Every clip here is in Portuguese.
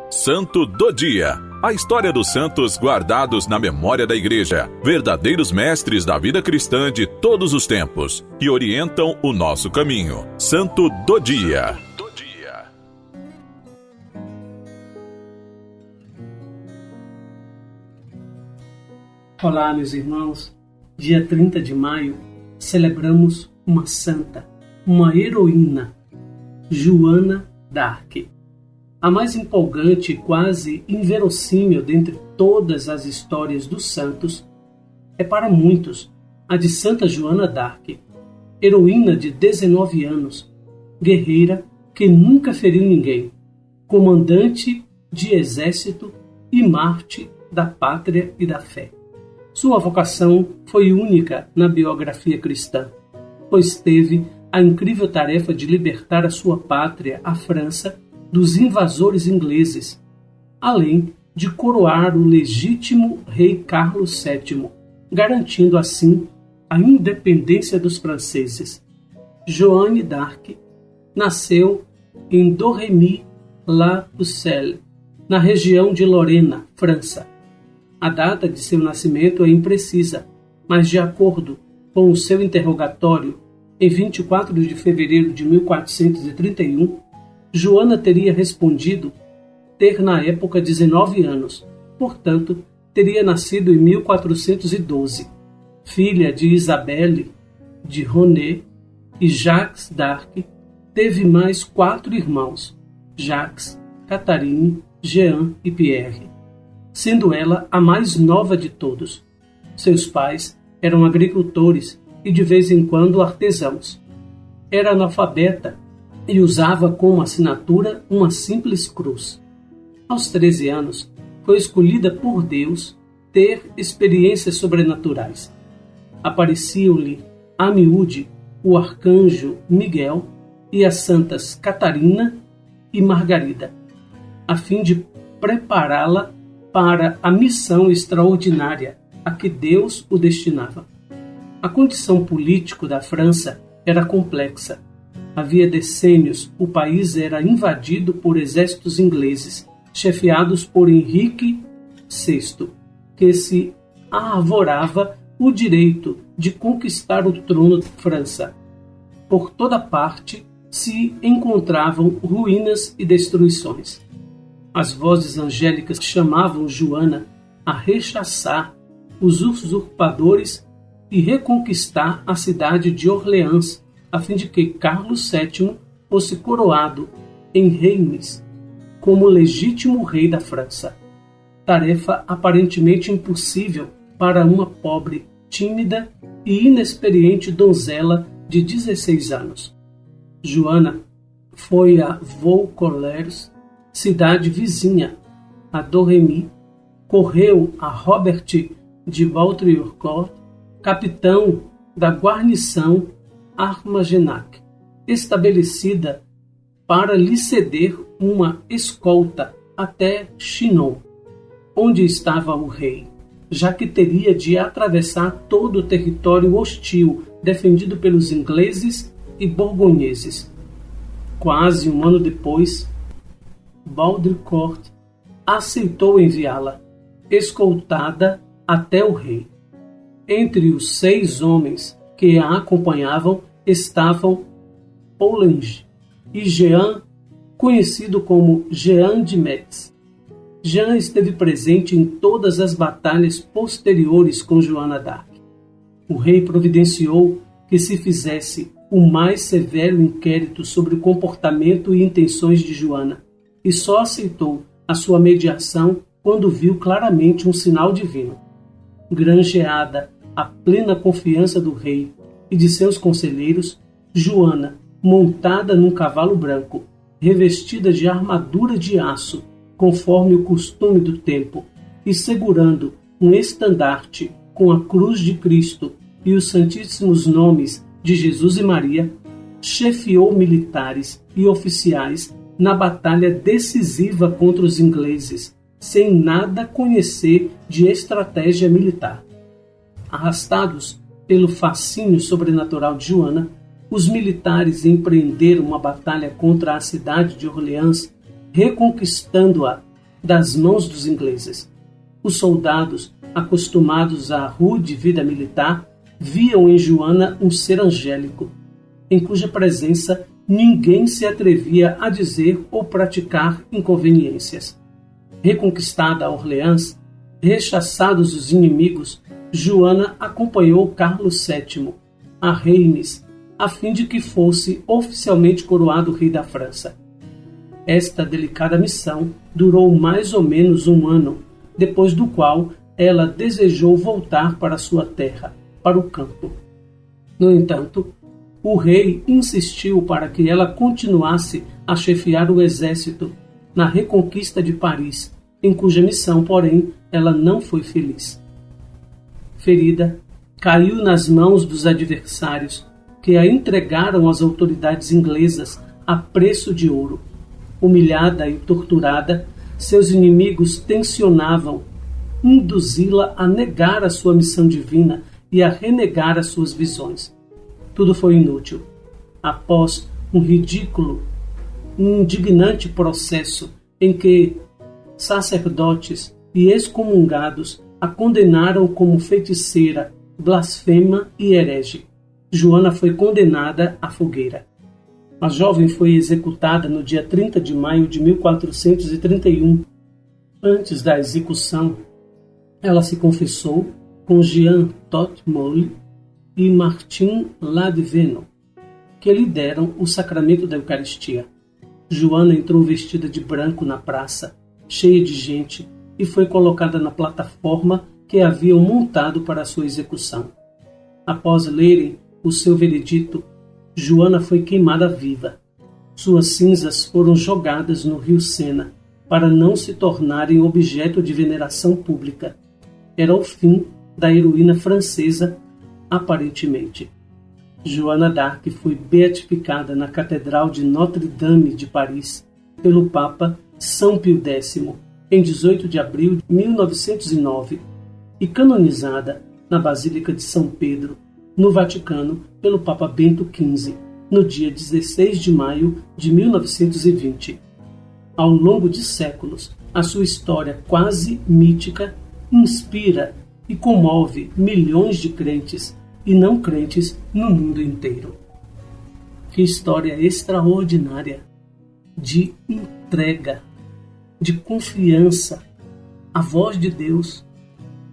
Santo do Dia. A história dos santos guardados na memória da Igreja, verdadeiros mestres da vida cristã de todos os tempos, que orientam o nosso caminho. Santo do Dia. Olá, meus irmãos. Dia 30 de maio, celebramos uma santa, uma heroína, Joana d'Arc. A mais empolgante e quase inverossímil dentre todas as histórias dos santos é para muitos a de Santa Joana d'Arc, heroína de 19 anos, guerreira que nunca feriu ninguém, comandante de exército e mártir da pátria e da fé. Sua vocação foi única na biografia cristã, pois teve a incrível tarefa de libertar a sua pátria, a França, dos invasores ingleses, além de coroar o legítimo rei Carlos VII, garantindo assim a independência dos franceses. Joane d'Arc nasceu em Domremy-la-Pucelle, na região de Lorena, França. A data de seu nascimento é imprecisa, mas de acordo com o seu interrogatório, em 24 de fevereiro de 1431, Joana teria respondido ter na época 19 anos, portanto, teria nascido em 1412. Filha de Isabelle de Ronet e Jacques d'Arc, teve mais 4 irmãos, Jacques, Catherine, Jean e Pierre, sendo ela a mais nova de todos. Seus pais eram agricultores e de vez em quando artesãos. Era analfabeta e usava como assinatura uma simples cruz. Aos 13 anos, foi escolhida por Deus ter experiências sobrenaturais. Apareciam-lhe a miúde o arcanjo Miguel e as santas Catarina e Margarida, a fim de prepará-la para a missão extraordinária a que Deus o destinava. A condição política da França era complexa. Havia decênios o país era invadido por exércitos ingleses, chefiados por Henrique VI, que se arvorava o direito de conquistar o trono da França. Por toda parte se encontravam ruínas e destruições. As vozes angélicas chamavam Joana a rechaçar os usurpadores e reconquistar a cidade de Orleans, a fim de que Carlos VII fosse coroado em Reims como legítimo rei da França. Tarefa aparentemente impossível para uma pobre, tímida e inexperiente donzela de 16 anos. Joana foi a Vaucouleurs, cidade vizinha, a Domremy, correu a Robert de Baudricourt, capitão da guarnição Armagenac, estabelecida para lhe ceder uma escolta até Chinon, onde estava o rei, já que teria de atravessar todo o território hostil defendido pelos ingleses e borgonheses. Quase um ano depois, Baudricourt aceitou enviá-la, escoltada até o rei. Entre os 6 homens que a acompanhavam estavam Poulengy e Jean, conhecido como Jean de Metz. Jean esteve presente em todas as batalhas posteriores com Joana d'Arc. O rei providenciou que se fizesse o mais severo inquérito sobre o comportamento e intenções de Joana, e só aceitou a sua mediação quando viu claramente um sinal divino. Granjeada a plena confiança do rei e de seus conselheiros, Joana, montada num cavalo branco, revestida de armadura de aço, conforme o costume do tempo, e segurando um estandarte com a cruz de Cristo e os santíssimos nomes de Jesus e Maria, chefiou militares e oficiais na batalha decisiva contra os ingleses, sem nada conhecer de estratégia militar. Arrastados pelo fascínio sobrenatural de Joana, os militares empreenderam uma batalha contra a cidade de Orleans, reconquistando-a das mãos dos ingleses. Os soldados, acostumados à rude vida militar, viam em Joana um ser angélico, em cuja presença ninguém se atrevia a dizer ou praticar inconveniências. Reconquistada a Orleans, rechaçados os inimigos, Joana acompanhou Carlos VII a Reims, a fim de que fosse oficialmente coroado rei da França. Esta delicada missão durou mais ou menos 1 ano, depois do qual ela desejou voltar para sua terra, para o campo. No entanto, o rei insistiu para que ela continuasse a chefiar o exército na reconquista de Paris, em cuja missão, porém, ela não foi feliz. Ferida, caiu nas mãos dos adversários, que a entregaram às autoridades inglesas a preço de ouro. Humilhada e torturada, seus inimigos tensionavam induzi-la a negar a sua missão divina e a renegar as suas visões. Tudo foi inútil. Após um ridículo, indignante processo em que sacerdotes e excomungados a condenaram como feiticeira, blasfema e herege, Joana foi condenada à fogueira. A jovem foi executada no dia 30 de maio de 1431. Antes da execução, ela se confessou com Jean Totmole e Martin Ladveno, que lhe deram o sacramento da Eucaristia. Joana entrou vestida de branco na praça, cheia de gente, e foi colocada na plataforma que haviam montado para a sua execução. Após lerem o seu veredito, Joana foi queimada viva. Suas cinzas foram jogadas no rio Sena, para não se tornarem objeto de veneração pública. Era o fim da heroína francesa, aparentemente. Joana d'Arc foi beatificada na Catedral de Notre-Dame de Paris pelo Papa São Pio X em 18 de abril de 1909 e canonizada na Basílica de São Pedro, no Vaticano, pelo Papa Bento XV, no dia 16 de maio de 1920. Ao longo de séculos, a sua história quase mítica inspira e comove milhões de crentes e não crentes no mundo inteiro. Que história extraordinária de entrega, de confiança à voz de Deus,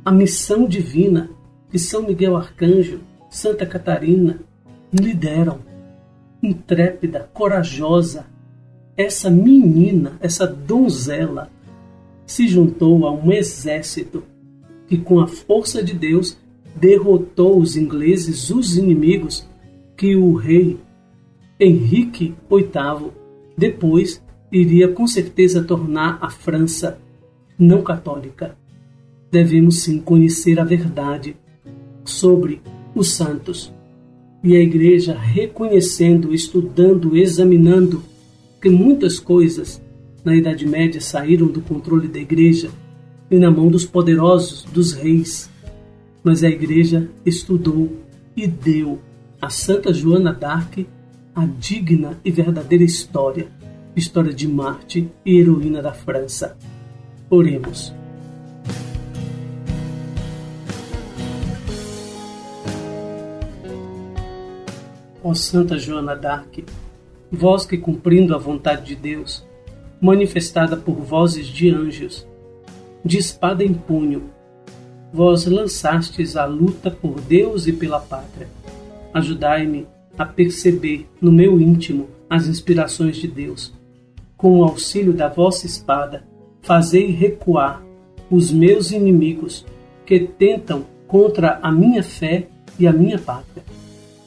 à missão divina que São Miguel Arcanjo, Santa Catarina lhe deram. Intrépida, corajosa, essa menina, essa donzela, se juntou a um exército que, com a força de Deus, derrotou os ingleses, os inimigos que o rei Henrique VIII depois iria com certeza tornar a França não católica. Devemos sim conhecer a verdade sobre os santos. E a Igreja, reconhecendo, estudando, examinando que muitas coisas na Idade Média saíram do controle da Igreja e na mão dos poderosos, dos reis. Mas a Igreja estudou e deu a Santa Joana d'Arc a digna e verdadeira história de Marte e heroína da França. Oremos. Ó Santa Joana d'Arc, vós que, cumprindo a vontade de Deus, manifestada por vozes de anjos, de espada em punho, vós lançastes a luta por Deus e pela pátria. Ajudai-me a perceber no meu íntimo as inspirações de Deus. Com o auxílio da vossa espada, fazei recuar os meus inimigos que tentam contra a minha fé e a minha pátria.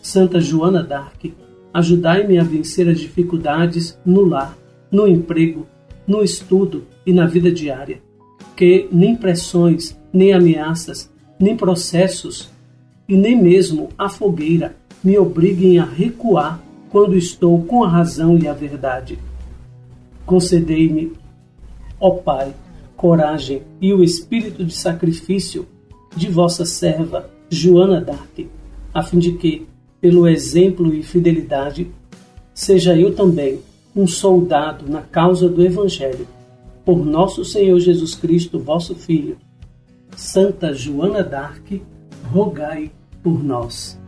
Santa Joana d'Arc, ajudai-me a vencer as dificuldades no lar, no emprego, no estudo e na vida diária. Que nem pressões, nem ameaças, nem processos e nem mesmo a fogueira me obriguem a recuar quando estou com a razão e a verdade. Concedei-me, ó Pai, coragem e o espírito de sacrifício de vossa serva Joana d'Arc, a fim de que, pelo exemplo e fidelidade, seja eu também um soldado na causa do Evangelho, por nosso Senhor Jesus Cristo, vosso Filho. Santa Joana d'Arc, rogai por nós.